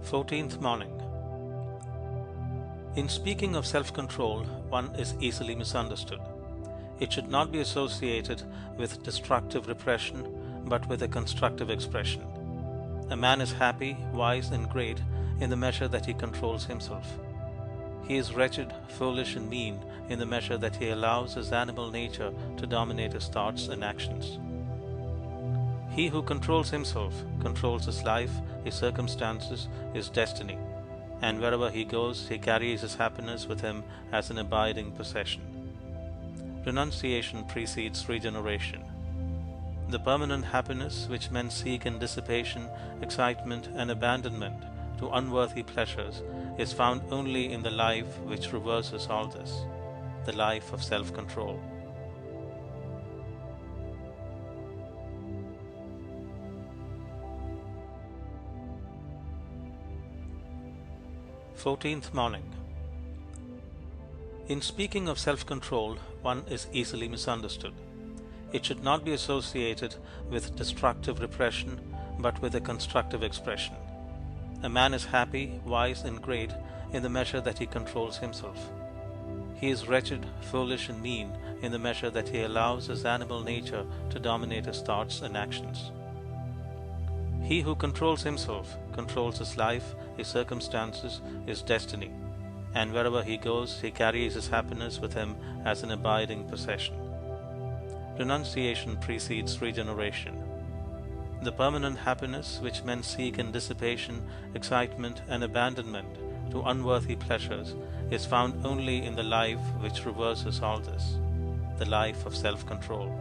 14th morning. In speaking of self-control, one is easily misunderstood. It should not be associated with destructive repression, but with a constructive expression. A man is happy, wise, and great in the measure that he controls himself. He is wretched, foolish, and mean in the measure that he allows his animal nature to dominate his thoughts and actions. He who controls himself controls his life, his circumstances, his destiny, and wherever he goes, he carries his happiness with him as an abiding possession. Renunciation precedes regeneration. The permanent happiness which men seek in dissipation, excitement, and abandonment to unworthy pleasures is found only in the life which reverses all this, the life of self-control. Fourteenth morning. In speaking of self-control, one is easily misunderstood. It should not be associated with destructive repression, but with a constructive expression. A man is happy, wise, and great in the measure that he controls himself. He is wretched, foolish, and mean in the measure that he allows his animal nature to dominate his thoughts and actions. He who controls himself controls his life, his circumstances, his destiny, and wherever he goes, he carries his happiness with him as an abiding possession. Renunciation precedes regeneration. The permanent happiness which men seek in dissipation, excitement, and abandonment to unworthy pleasures is found only in the life which reverses all this, the life of self-control.